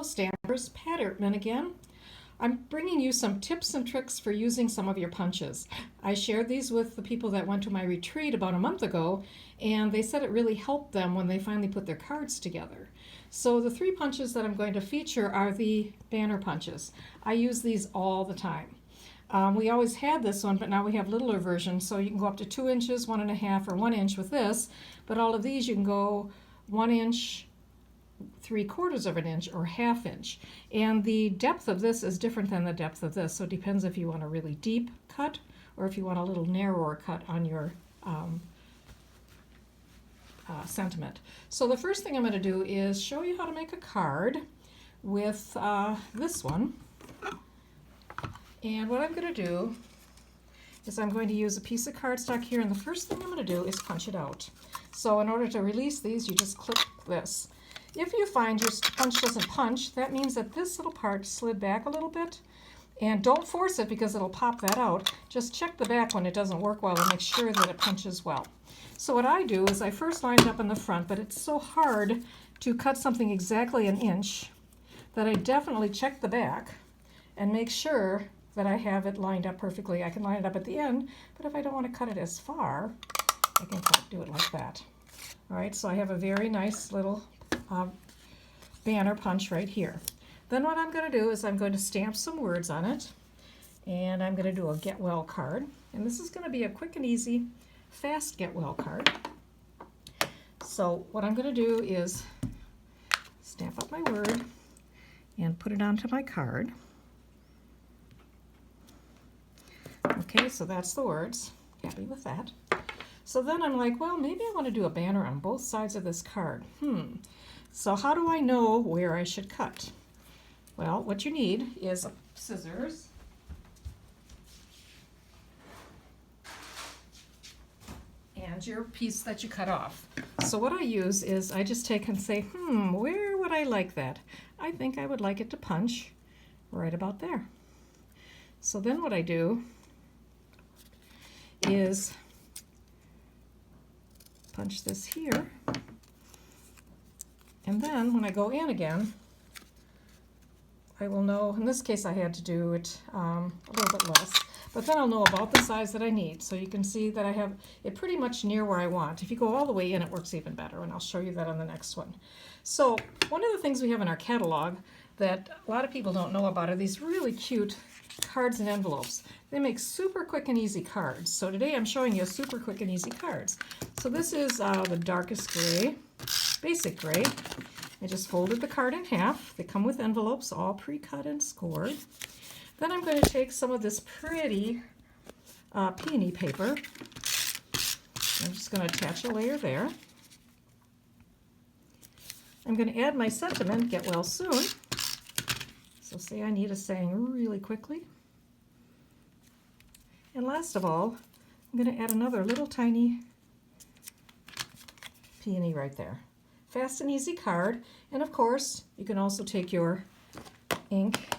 Hello Stampers, Pat Ertman again. I'm bringing you some tips and tricks for using some of your punches. I shared these with the people that went to my retreat about a month ago, and they said it really helped them when they finally put their cards together. So the 3 punches that I'm going to feature are the banner punches. I use these all the time. We always had this one, but now we have littler versions, so you can go up to 2 inches, 1.5, or 1 inch with this, but all of these you can go 1 inch, 3/4 of an inch, or 1/2 inch. And the depth of this is different than the depth of this, so it depends if you want a really deep cut or if you want a little narrower cut on your sentiment. So the first thing I'm going to do is show you how to make a card with this one. And what I'm going to do is I'm going to use a piece of cardstock here, and the first thing I'm going to do is punch it out. So in order to release these, you just click this. If you find your punch doesn't punch, that means that this little part slid back a little bit. And don't force it because it'll pop that out. Just check the back when it doesn't work well and make sure that it punches well. So what I do is I first line it up in the front, but it's so hard to cut something exactly 1 inch that I definitely check the back and make sure that I have it lined up perfectly. I can line it up at the end, but if I don't want to cut it as far, I can do it like that. All right, so I have a very nice little banner punch right here. Then what I'm going to do is I'm going to stamp some words on it, and I'm going to do a get well card. And this is going to be a quick and easy, fast get well card. So what I'm going to do is stamp up my word and put it onto my card. Okay, so that's the words. Happy with that. So then I'm like, well, maybe I want to do a banner on both sides of this card. So how do I know where I should cut? Well, what you need is scissors and your piece that you cut off. So what I use is I just take and say, where would I like that? I think I would like it to punch right about there. So then what I do is punch this here, and then when I go in again, I will know, in this case I had to do it a little bit less, but then I'll know about the size that I need. So you can see that I have it pretty much near where I want. If you go all the way in, it works even better, and I'll show you that on the next one. So one of the things we have in our catalog that a lot of people don't know about are these really cute cards and envelopes. They make super quick and easy cards. So today I'm showing you super quick and easy cards. So this is the darkest gray, basic gray. I just folded the card in half. They come with envelopes all pre-cut and scored. Then I'm going to take some of this pretty peony paper. I'm just going to attach a layer there. I'm going to add my sentiment, get well soon. So say I need a saying really quickly. And last of all, I'm going to add another little tiny peony right there. Fast and easy card. And of course, you can also take your ink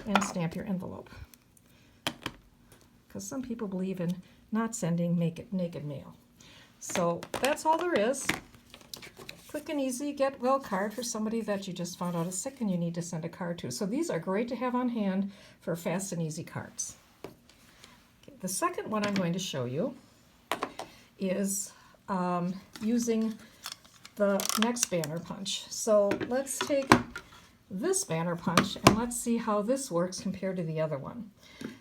and stamp your envelope, because some people believe in not sending naked mail. So that's all there is. Quick and easy get well card for somebody that you just found out is sick and you need to send a card to. So these are great to have on hand for fast and easy cards. Okay, the second one I'm going to show you is using the next banner punch. So let's take this banner punch and let's see how this works compared to the other one.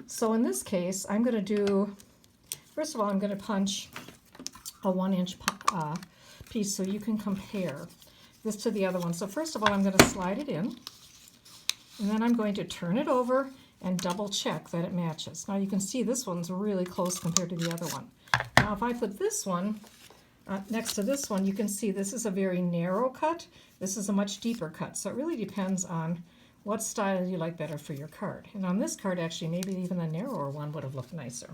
So in this case, I'm going to do, first of all, I'm going to punch a 1 inch piece so you can compare this to the other one. So first of all, I'm going to slide it in, and then I'm going to turn it over and double check that it matches. Now you can see this one's really close compared to the other one. Now if I put this one next to this one, you can see this is a very narrow cut. This is a much deeper cut. So it really depends on what style you like better for your card. And on this card, actually, maybe even a narrower one would have looked nicer.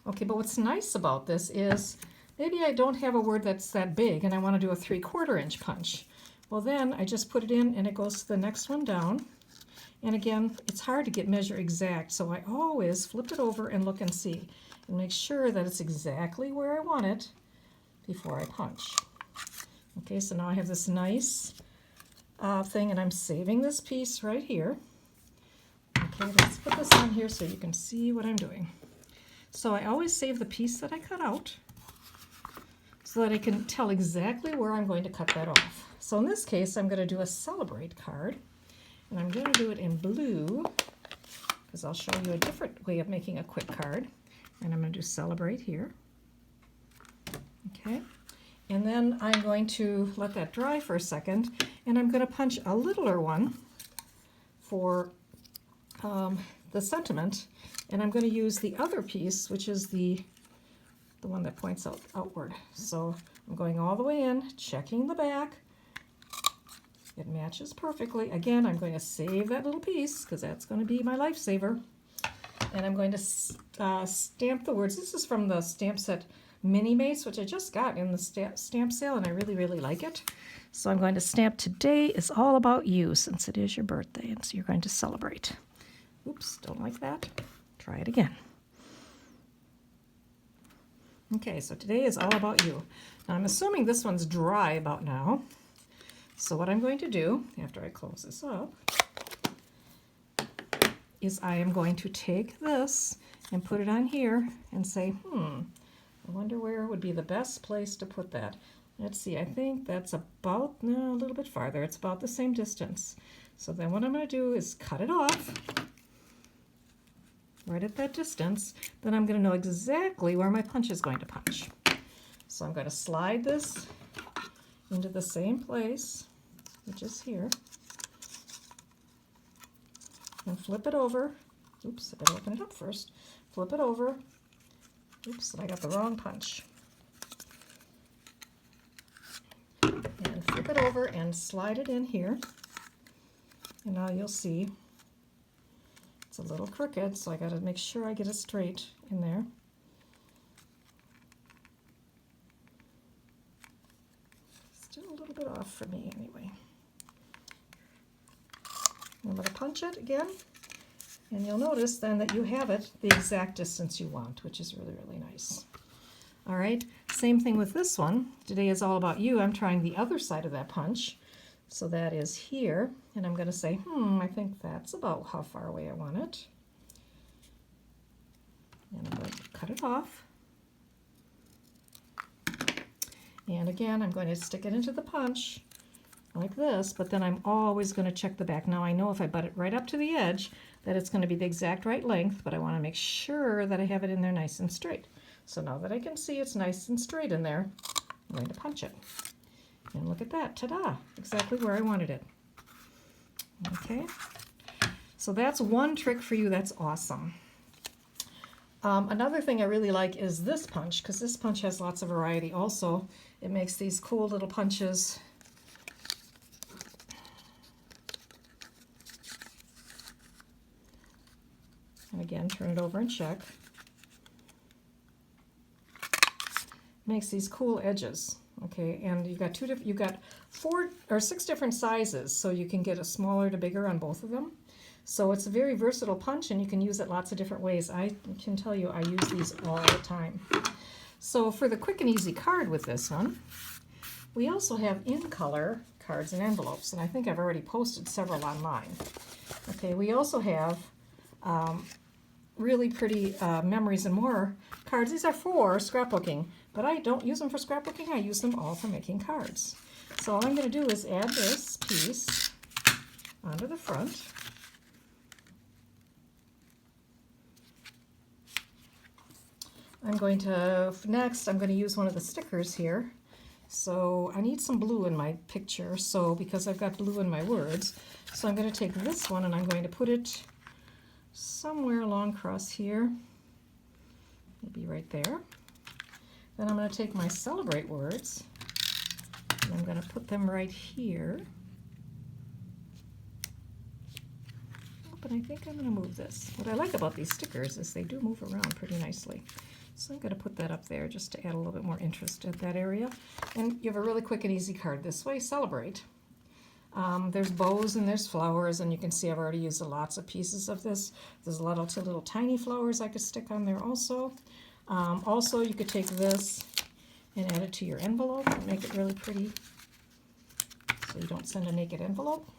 Okay, but what's nice about this is maybe I don't have a word that's that big and I want to do a 3/4 inch punch. Well then I just put it in and it goes to the next one down. And again, it's hard to get measure exact, so I always flip it over and look and see and make sure that it's exactly where I want it before I punch. Okay, so now I have this nice thing, and I'm saving this piece right here. Okay, let's put this on here so you can see what I'm doing. So I always save the piece that I cut out so that I can tell exactly where I'm going to cut that off. So in this case, I'm going to do a Celebrate card, and I'm going to do it in blue because I'll show you a different way of making a quick card. And I'm going to do Celebrate here. Okay, and then I'm going to let that dry for a second, and I'm going to punch a littler one for the sentiment, and I'm going to use the other piece, which is the one that points outward. So I'm going all the way in, checking the back. It matches perfectly. Again, I'm going to save that little piece because that's going to be my lifesaver. And I'm going to stamp the words. This is from the stamp set Mini Mace, which I just got in the stamp sale, and I really, really like it. So I'm going to stamp Today is All About You, since it is your birthday, and so you're going to celebrate. Oops, don't like that. Try it again. Okay, so today is all about you. Now I'm assuming this one's dry about now. So what I'm going to do, after I close this up, is I am going to take this and put it on here and say, I wonder where would be the best place to put that. Let's see, I think that's about, no, a little bit farther. It's about the same distance. So then what I'm going to do is cut it off right at that distance. Then I'm going to know exactly where my punch is going to punch. So I'm going to slide this into the same place, which is here, and flip it over. Oops, I better open it up first. Flip it over. Oops, I got the wrong punch. And flip it over and slide it in here. And now you'll see it's a little crooked, so I got to make sure I get it straight in there. Still a little bit off for me anyway. I'm going to punch it again, and you'll notice then that you have it the exact distance you want, which is really, really nice. All right, same thing with this one. Today is all about you. I'm trying the other side of that punch. So that is here, and I'm going to say, I think that's about how far away I want it. And I'm going to cut it off. And again, I'm going to stick it into the punch like this, but then I'm always going to check the back. Now I know if I butt it right up to the edge that it's going to be the exact right length, but I want to make sure that I have it in there nice and straight. So now that I can see it's nice and straight in there, I'm going to punch it. And look at that, ta-da, exactly where I wanted it. Okay, so that's one trick for you, that's awesome. Another thing I really like is this punch, because this punch has lots of variety also. It makes these cool little punches. And again, turn it over and check. Makes these cool edges. Okay, and you've got 4 or 6 different sizes, so you can get a smaller to bigger on both of them. So it's a very versatile punch, and you can use it lots of different ways. I can tell you I use these all the time. So for the quick and easy card with this one, we also have in color cards and envelopes, and I think I've already posted several online. Okay, we also have really pretty Memories and More cards. These are for scrapbooking, but I don't use them for scrapbooking. I use them all for making cards. So all I'm going to do is add this piece onto the front. Next I'm going to use one of the stickers here. So I need some blue in my picture, so because I've got blue in my words. So I'm going to take this one and I'm going to put it somewhere along across here, maybe right there. Then I'm going to take my Celebrate words and I'm going to put them right here. Oh, but I think I'm going to move this. What I like about these stickers is they do move around pretty nicely. So I'm going to put that up there just to add a little bit more interest at that area. And you have a really quick and easy card this way, Celebrate. There's bows and there's flowers, and you can see I've already used lots of pieces of this. There's a lot of little tiny flowers I could stick on there also. Also, you could take this and add it to your envelope and make it really pretty. so you don't send a naked envelope.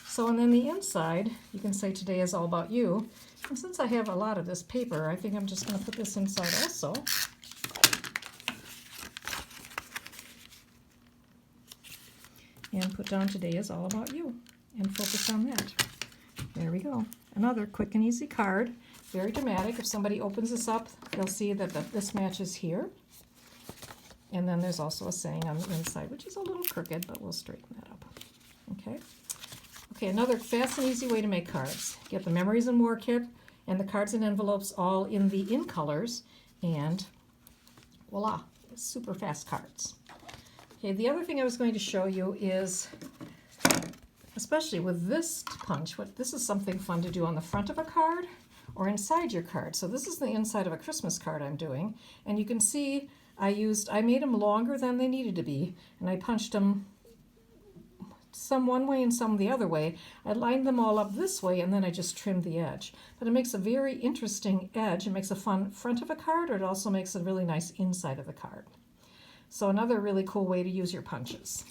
So, and then the inside, you can say today is all about you. And since I have a lot of this paper, I think I'm just going to put this inside also. And put down today is all about you and focus on that. There we go. Another quick and easy card. Very dramatic. If somebody opens this up, they'll see that this matches here. And then there's also a saying on the inside, which is a little crooked, but we'll straighten that up. Okay. Okay, another fast and easy way to make cards. Get the Memories and More kit and the cards and envelopes all in the in colors, and voila, super fast cards. Okay, the other thing I was going to show you is, especially with this punch, this is something fun to do on the front of a card or inside your card. So this is the inside of a Christmas card I'm doing, and you can see I made them longer than they needed to be, and I punched them some one way and some the other way. I lined them all up this way, and then I just trimmed the edge. But it makes a very interesting edge. It makes a fun front of a card, or it also makes a really nice inside of the card. So another really cool way to use your punches.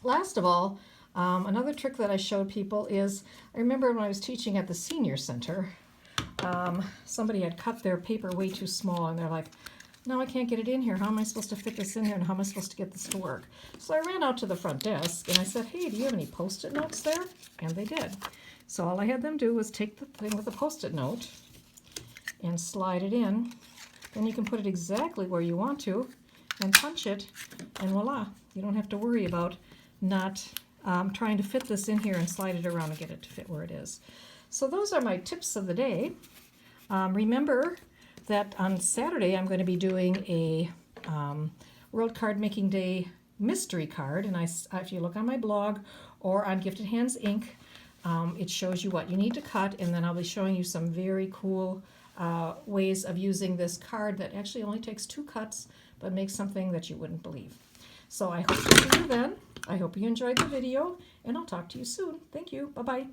Last of all, another trick that I showed people is, I remember when I was teaching at the senior center, somebody had cut their paper way too small, and they're like, no, I can't get it in here. How am I supposed to fit this in here, and how am I supposed to get this to work? So I ran out to the front desk, and I said, hey, do you have any Post-it notes there? And they did. So all I had them do was take the thing with the Post-it note and slide it in. Then you can put it exactly where you want to and punch it, and voila. You don't have to worry about not trying to fit this in here and slide it around and get it to fit where it is. So those are my tips of the day. Remember that on Saturday I'm going to be doing a World Card Making Day mystery card, and if you look on my blog or on Gifted Hands Inc., it shows you what you need to cut, and then I'll be showing you some very cool ways of using this card that actually only takes 2 cuts but makes something that you wouldn't believe. So I hope to see you then. I hope you enjoyed the video, and I'll talk to you soon. Thank you. Bye-bye.